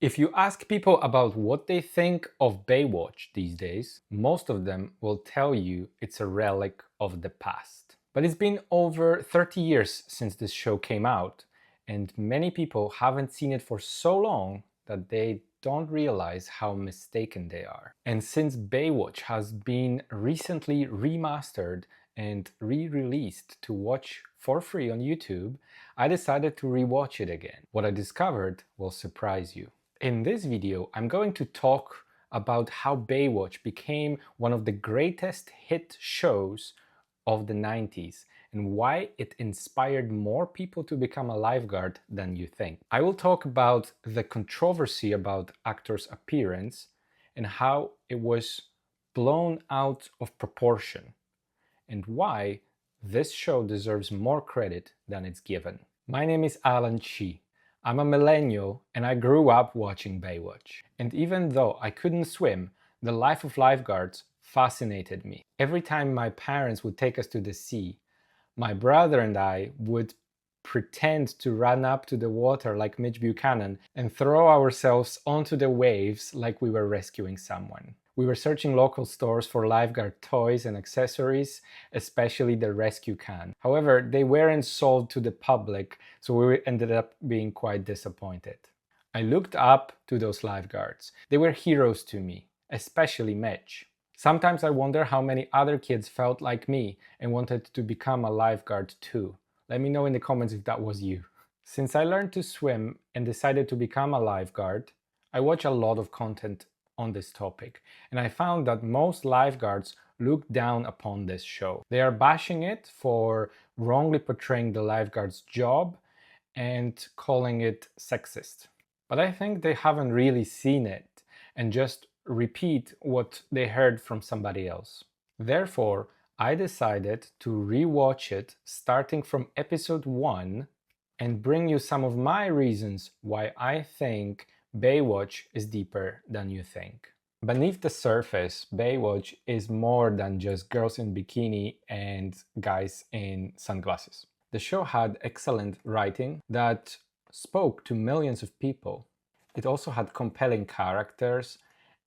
If you ask people about what they think of Baywatch these days, most of them will tell you it's a relic of the past. But it's been over 30 years since this show came out, and many people haven't seen it for so long that they don't realize how mistaken they are. And since Baywatch has been recently remastered and re-released to watch for free on YouTube, I decided to rewatch it again. What I discovered will surprise you. In this video, I'm going to talk about how Baywatch became one of the greatest hit shows of the 90s and why it inspired more people to become a lifeguard than you think. I will talk about the controversy about actors' appearance and how it was blown out of proportion, and why this show deserves more credit than it's given. My name is Alan Chi. I'm a millennial and I grew up watching Baywatch. And even though I couldn't swim, the life of lifeguards fascinated me. Every time my parents would take us to the sea, my brother and I would pretend to run up to the water like Mitch Buchanan and throw ourselves onto the waves like we were rescuing someone. We were searching local stores for lifeguard toys and accessories, especially the rescue can. However, they weren't sold to the public, so we ended up being quite disappointed. I looked up to those lifeguards. They were heroes to me, especially Mitch. Sometimes I wonder how many other kids felt like me and wanted to become a lifeguard too. Let me know in the comments if that was you. Since I learned to swim and decided to become a lifeguard, I watch a lot of content on this topic, and I found that most lifeguards look down upon this show. They are bashing it for wrongly portraying the lifeguard's job and calling it sexist. But I think they haven't really seen it and just repeat what they heard from somebody else. Therefore, I decided to rewatch it starting from episode 1 and bring you some of my reasons why I think Baywatch is deeper than you think. Beneath the surface, Baywatch is more than just girls in bikini and guys in sunglasses. The show had excellent writing that spoke to millions of people. It also had compelling characters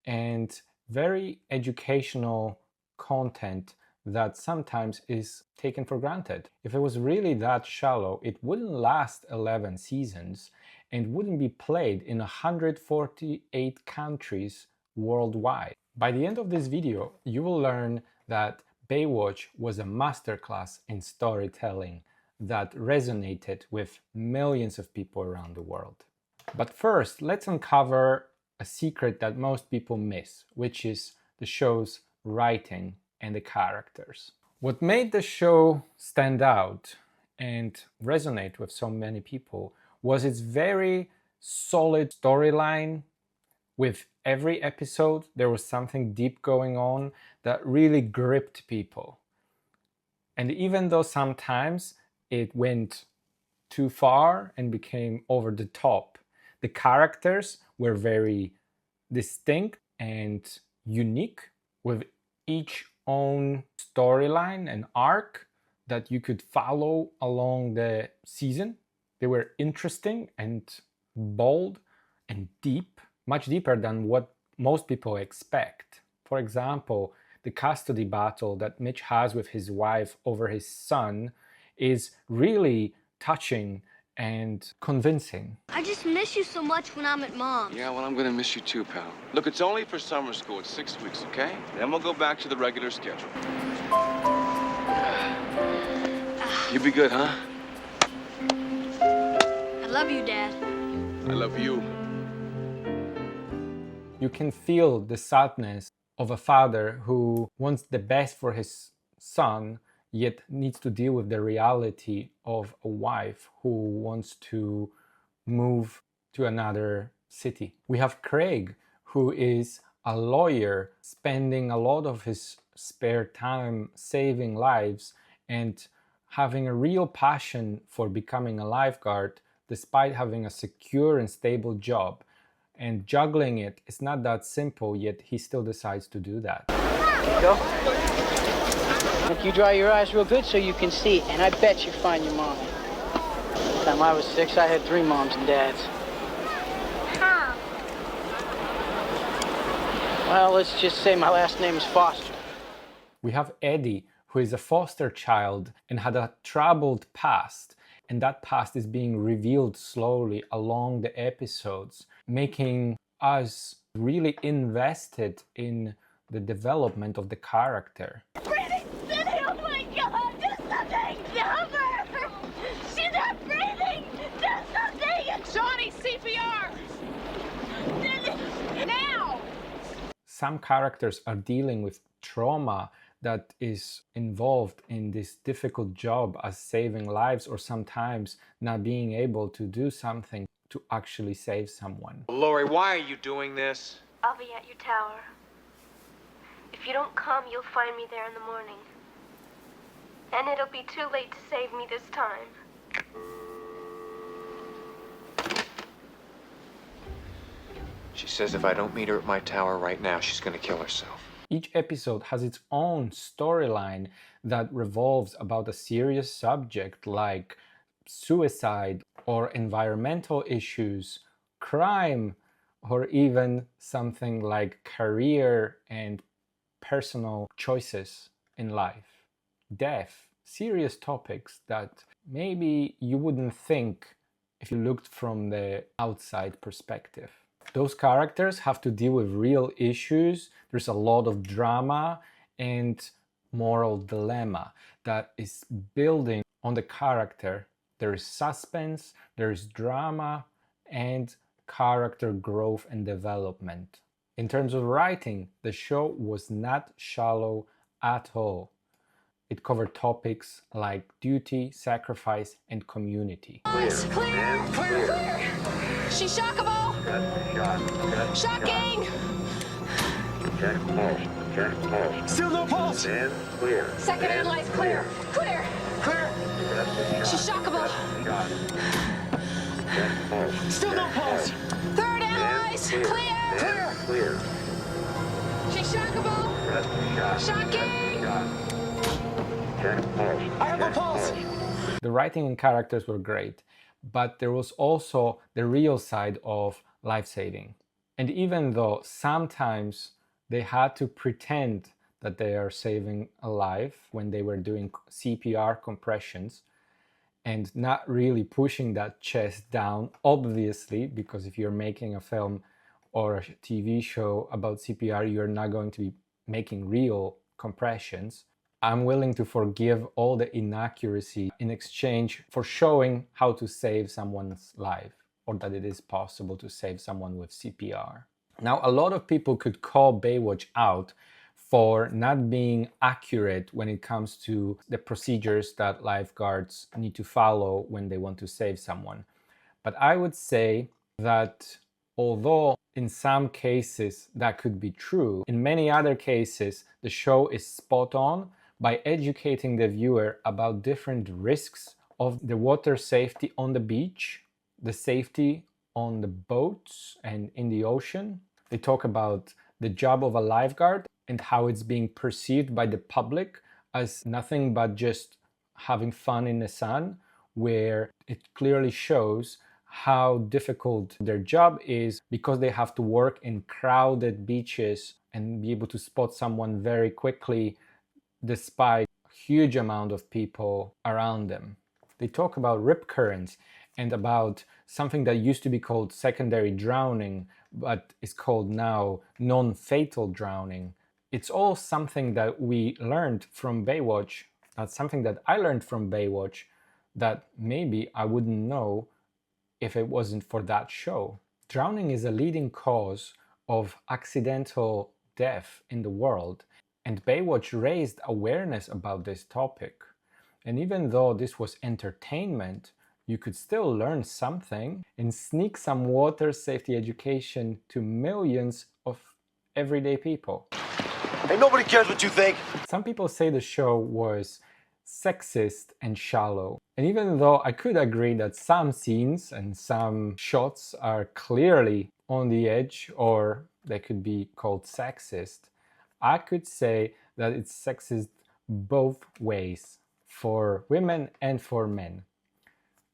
and very educational content that sometimes is taken for granted. If it was really that shallow, it wouldn't last 11 seasons and wouldn't be played in 148 countries worldwide. By the end of this video, you will learn that Baywatch was a masterclass in storytelling that resonated with millions of people around the world. But first, let's uncover a secret that most people miss, which is the show's writing and the characters. What made the show stand out and resonate with so many people was its very solid storyline. With every episode, there was something deep going on that really gripped people. And even though sometimes it went too far and became over the top, the characters were very distinct and unique, with each own storyline and arc that you could follow along the season. They were interesting and bold and deep, much deeper than what most people expect. For example, the custody battle that Mitch has with his wife over his son is really touching and convincing. I just miss you so much when I'm at Mom's. Yeah, well, I'm gonna miss you too, pal. Look, it's only for summer school. It's 6 weeks, okay? Then we'll go back to the regular schedule. You be good, huh? I love you, Dad. I love you. You can feel the sadness of a father who wants the best for his son, yet needs to deal with the reality of a wife who wants to move to another city. We have Craig, who is a lawyer, spending a lot of his spare time saving lives and having a real passion for becoming a lifeguard despite having a secure and stable job. And juggling it is not that simple, yet he still decides to do that. There you go. Look, you dry your eyes real good so you can see, and I bet you find your mom. The time I was 6, I had 3 moms and dads. How? Well, let's just say my last name is Foster. We have Eddie, who is a foster child and had a troubled past, and that past is being revealed slowly along the episodes, making us really invested in the development of the character. Breathing! Cindy, oh my God! Do something! Help her! She's not breathing! Do something! Johnny, CPR! Cindy, now! Some characters are dealing with trauma that is involved in this difficult job as saving lives, or sometimes not being able to do something to actually save someone. Lori, why are you doing this? I'll be at your tower. If you don't come, you'll find me there in the morning. And it'll be too late to save me this time. She says if I don't meet her at my tower right now, she's gonna kill herself. Each episode has its own storyline that revolves about a serious subject like suicide or environmental issues, crime, or even something like career and personal choices in life. Death, serious topics that maybe you wouldn't think if you looked from the outside perspective. Those characters have to deal with real issues. There's a lot of drama and moral dilemma that is building on the character. There is suspense, there is drama, and character growth and development. In terms of writing, the show was not shallow at all. It covered topics like duty, sacrifice, and community. Clear! Clear! Clear! She's shockable! Shocking! Check pulse. Still no pulse! And clear. Second analyze clear! Clear! Clear! She's shockable! Check pulse. Still no pulse! Third analyze clear! Clear. Clear. She's shockable! Press the shot. Shocking! Check pulse. I have a pulse! The writing and characters were great, but there was also the real side of life-saving. And even though sometimes they had to pretend that they are saving a life when they were doing CPR compressions and not really pushing that chest down, obviously, because if you're making a film or a TV show about CPR, you're not going to be making real compressions. I'm willing to forgive all the inaccuracy in exchange for showing how to save someone's life, or that it is possible to save someone with CPR. Now, a lot of people could call Baywatch out for not being accurate when it comes to the procedures that lifeguards need to follow when they want to save someone. But I would say that although in some cases that could be true, in many other cases the show is spot on by educating the viewer about different risks of the water safety on the beach, the safety on the boats and in the ocean. They talk about the job of a lifeguard and how it's being perceived by the public as nothing but just having fun in the sun, where it clearly shows how difficult their job is because they have to work in crowded beaches and be able to spot someone very quickly despite a huge amount of people around them. They talk about rip currents and about something that used to be called secondary drowning, but is called now non-fatal drowning. It's all something that we learned from Baywatch. That's something that I learned from Baywatch that maybe I wouldn't know if it wasn't for that show. Drowning is a leading cause of accidental death in the world, and Baywatch raised awareness about this topic. And even though this was entertainment, you could still learn something and sneak some water safety education to millions of everyday people. Hey, nobody cares what you think. Some people say the show was sexist and shallow. And even though I could agree that some scenes and some shots are clearly on the edge, or they could be called sexist, I could say that it's sexist both ways, for women and for men.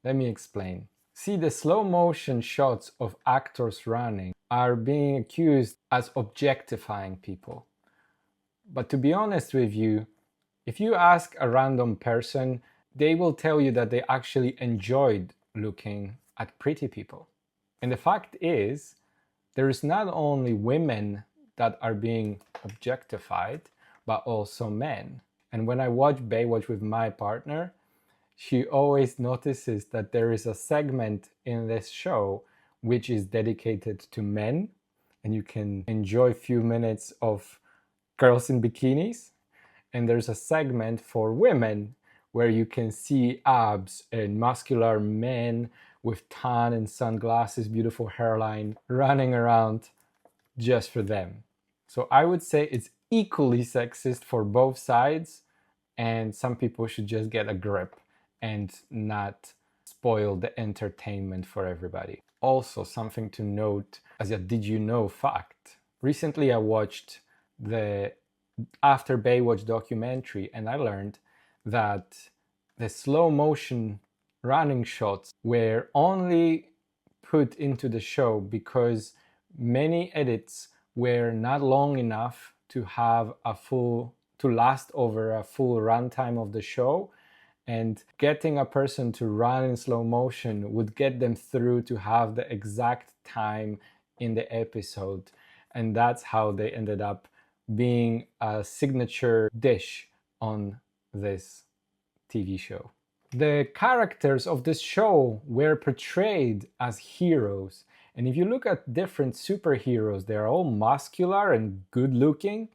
Let me explain. See, the slow motion shots of actors running are being accused as objectifying people. But to be honest with you, if you ask a random person, they will tell you that they actually enjoyed looking at pretty people. And the fact is, there is not only women that are being objectified, but also men. And when I watch Baywatch with my partner, she always notices that there is a segment in this show which is dedicated to men, and you can enjoy a few minutes of girls in bikinis. And there's a segment for women where you can see abs and muscular men with tan and sunglasses, beautiful hairline, running around just for them. So I would say it's equally sexist for both sides, and some people should just get a grip and not spoil the entertainment for everybody. Also, something to note as a did you know fact. Recently I watched the After Baywatch documentary, and I learned that the slow motion running shots were only put into the show because many edits were not long enough to last over a full runtime of the show, and getting a person to run in slow motion would get them through to have the exact time in the episode, and that's how they ended up being a signature dish on this TV show. The characters of this show were portrayed as heroes, and if you look at different superheroes, they're all muscular and good looking,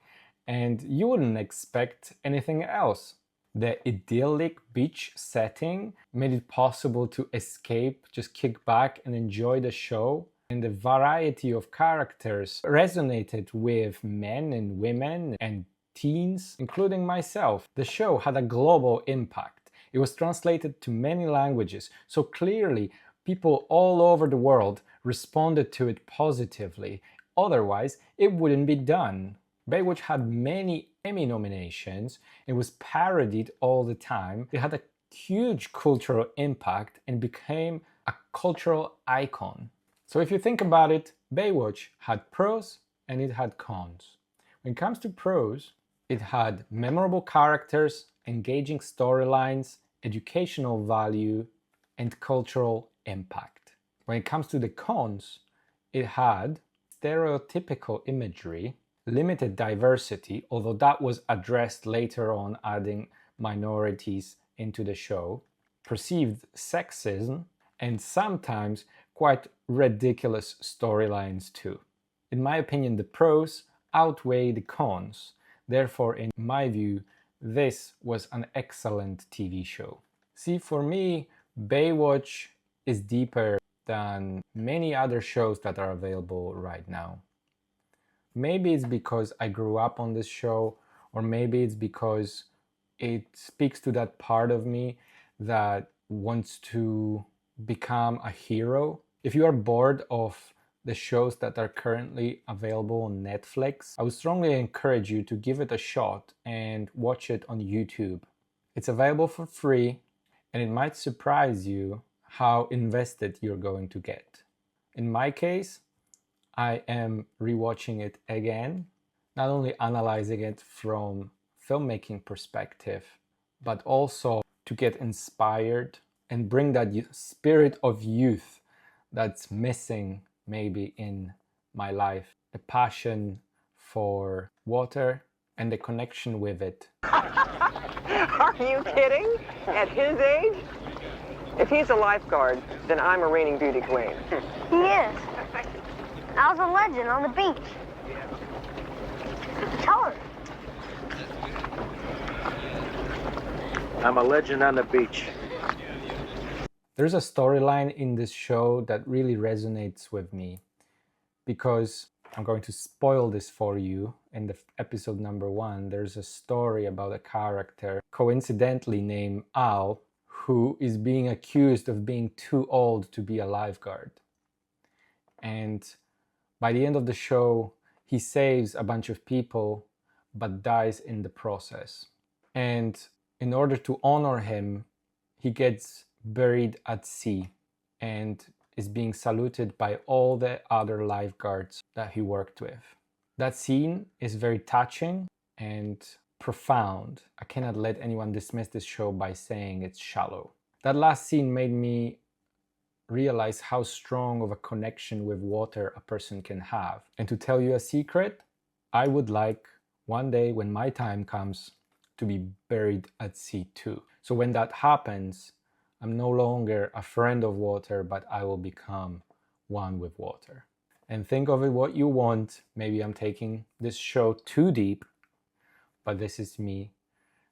and you wouldn't expect anything else. The idyllic beach setting made it possible to escape, just kick back and enjoy the show. And the variety of characters resonated with men and women and teens, including myself. The show had a global impact. It was translated to many languages, so clearly people all over the world responded to it positively. Otherwise, it wouldn't be done. Baywatch had many Emmy nominations. It was parodied all the time. It had a huge cultural impact and became a cultural icon. So if you think about it, Baywatch had pros and it had cons. When it comes to pros, it had memorable characters, engaging storylines, educational value, and cultural impact. When it comes to the cons, it had stereotypical imagery, limited diversity, although that was addressed later on, adding minorities into the show, perceived sexism, and sometimes quite ridiculous storylines too. In my opinion, the pros outweigh the cons. Therefore, in my view, this was an excellent TV show. See, for me, Baywatch is deeper than many other shows that are available right now. Maybe it's because I grew up on this show, or maybe it's because it speaks to that part of me that wants to become a hero. If you are bored of the shows that are currently available on Netflix, I would strongly encourage you to give it a shot and watch it on YouTube. It's available for free, and it might surprise you how invested you're going to get. In my case, I am rewatching it again, not only analyzing it from filmmaking perspective, but also to get inspired and bring that spirit of youth that's missing maybe in my life. The passion for water and the connection with it. Are you kidding? At his age? If he's a lifeguard, then I'm a reigning beauty queen. He is. I was a legend on the beach. Tell her. I'm a legend on the beach. There's a storyline in this show that really resonates with me, because I'm going to spoil this for you. In the episode number 1, there's a story about a character coincidentally named Al, who is being accused of being too old to be a lifeguard. And by the end of the show, he saves a bunch of people, but dies in the process. And in order to honor him, he gets buried at sea. And is being saluted by all the other lifeguards that he worked with. That scene is very touching and profound. I cannot let anyone dismiss this show by saying it's shallow. That last scene made me realize how strong of a connection with water a person can have. And to tell you a secret, I would like one day when my time comes to be buried at sea too. So when that happens, I'm no longer a friend of water, but I will become one with water. And think of it what you want. Maybe I'm taking this show too deep, but this is me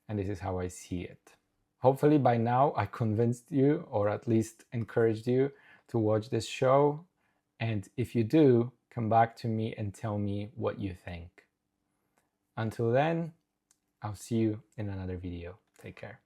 and this is how I see it. Hopefully by now I convinced you, or at least encouraged you to watch this show. And if you do, come back to me and tell me what you think. Until then, I'll see you in another video. Take care.